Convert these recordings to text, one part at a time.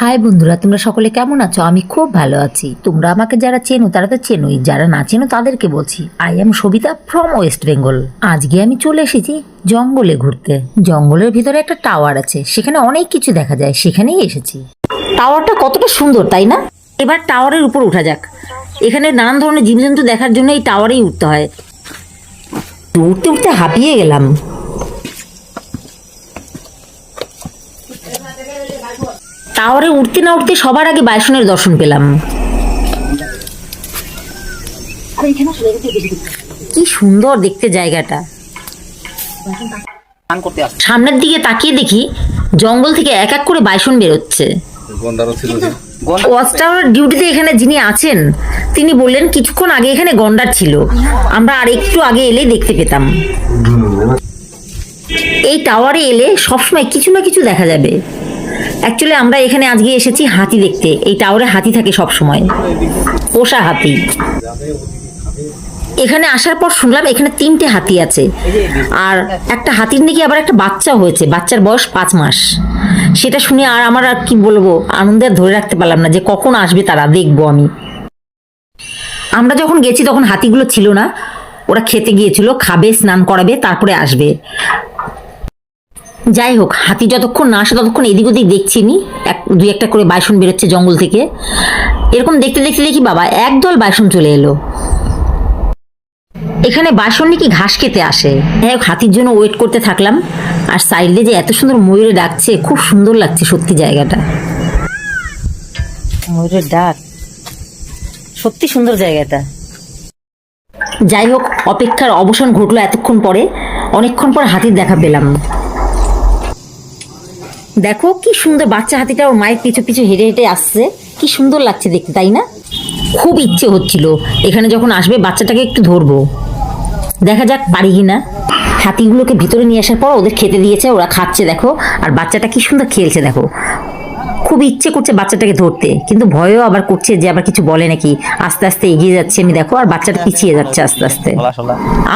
High বন্ধুরা, তোমরা সকলে কেমন আছো? আমি খুব ভালো আছি। তোমরা আমাকে যারা চেনো তারা তো চেনোই, যারা না চেনো তাদেরকে বলছি, I am Sabita from West Bengal. আজকে আমি চলে এসেছি জঙ্গলে ঘুরতে। জঙ্গলের ভিতরে একটা টাওয়ার আছে, সেখানে অনেক কিছু দেখা যায়, সেখানেই এসেছি। টাওয়ারটা কতটা সুন্দর তাই না? এবার টাওয়ারের উপর উঠা যাক। এখানে নানান ধরনের জীবজন্তু দেখার জন্য এই টাওয়ারেই উঠতে হয়। উঠতে উঠতে হাঁপিয়ে গেলাম। টাওয়ারে উঠতে না উঠতে সবার আগে বাইসনের দর্শন পেলাম। কি সুন্দর দেখতে জায়গাটা। সামনের দিকে তাকিয়ে দেখি জঙ্গল থেকে এক এক করে বাইসন বেরোচ্ছে। ওয়াচ টাওয়ার ডিউটিতে এখানে যিনি আছেন তিনি বললেন কিছুক্ষণ আগে এখানে গন্ডার ছিল, আমরা আর একটু আগে এলে দেখতে পেতাম। এই টাওয়ারে এলে সবসময় কিছু না কিছু দেখা যাবে। অ্যাকচুয়ালি আমরা এখানে আজকে এসেছি হাতি দেখতে। এই টাওয়ারে হাতি থাকে সব সময়, পোষা হাতি। এখানে আসার পর শুনলাম এখানে 3টে হাতি আছে, আর একটা হাতির নাকি আবার একটা বাচ্চা হয়েছে, বাচ্চার বয়স 5 মাস। সেটা শুনে আর আমার আর কি বলবো, আনন্দে আর ধরে রাখতে পারলাম না যে কখন আসবে তারা, দেখবো আমি। আমরা যখন গেছি তখন হাতিগুলো ছিল না, ওরা খেতে গিয়েছিল, খাবে, স্নান করাবে, তারপরে আসবে। যাই হোক, হাতি যতক্ষণ না আসে ততক্ষণ এদিক ওদিক দেখছি নি, দুই একটা করে বাইসন বেরোচ্ছে জঙ্গল থেকে। এরকম দেখতে দেখতে দেখি বাবা একদল বাইসন চলে এলো। এখানে বাইসন নাকি ঘাস খেতে আসে। যাই হোক, হাতির জন্য ওয়েট করতে থাকলাম। আর সাইডে যে এত সুন্দর ময়ূরে ডাকছে, খুব সুন্দর লাগছে সত্যি জায়গাটা। ময়ূরের ডাক সত্যি সুন্দর জায়গাটা। যাই হোক, অপেক্ষার অবসান ঘটলো এতক্ষণ পরে। অনেকক্ষণ পর হাতির দেখা পেলাম। দেখো কি সুন্দর বাচ্চা হাতিটা ওর মায়ের পিছু পিছু হেঁটে হেঁটে আসছে, কি সুন্দর লাগছে দেখতে তাই না? খুব ইচ্ছে হচ্ছিল এখানে যখন আসবে বাচ্চাটাকে একটু ধরবো, দেখা যাক পারি কিনা। হাতিগুলোকে ভিতরে নিয়ে আসার পর ওদের খেতে দিয়েছে, ওরা খাচ্ছে দেখো, আর বাচ্চাটা কি সুন্দর খেলছে দেখো। খুব ইচ্ছে করছে বাচ্চাটাকে ধরতে, কিন্তু ভয়ও আবার করছে যে আবার কিছু বলে নাকি। আস্তে আস্তে এগিয়ে যাচ্ছে আমি, দেখো, আর বাচ্চাটা পিছিয়ে যাচ্ছে আস্তে আস্তে।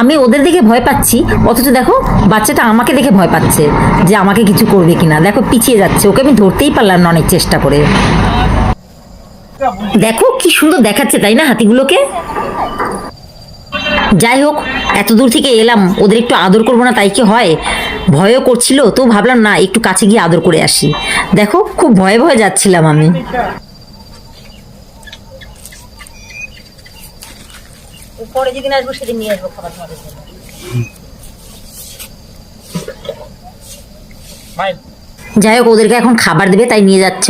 আমি ওদের দেখে ভয় পাচ্ছি, অথচ দেখো বাচ্চাটা আমাকে দেখে ভয় পাচ্ছে যে আমাকে কিছু করবে কিনা। দেখো পিছিয়ে যাচ্ছে, ওকে আমি ধরতেই পারলাম না অনেক চেষ্টা করে। দেখো কি সুন্দর দেখাচ্ছে তাই না হাতিগুলোকে। যাই হোক, এত দূর থেকে এলাম, ওদের একটু আদর করবো না তাই কি হয়? ভয়ও করছিল, তো ভাবলাম না একটু কাছে গিয়ে আদর করে আসি। দেখো খুব ভয়ে ভয়ে যাচ্ছিলাম আমি। পরে যেদিন আসবো সেদিন নিয়ে আসবো খাবার তোমাদের জন্য। যাই হোক, ওদেরকে এখন খাবার দেবে তাই নিয়ে যাচ্ছে।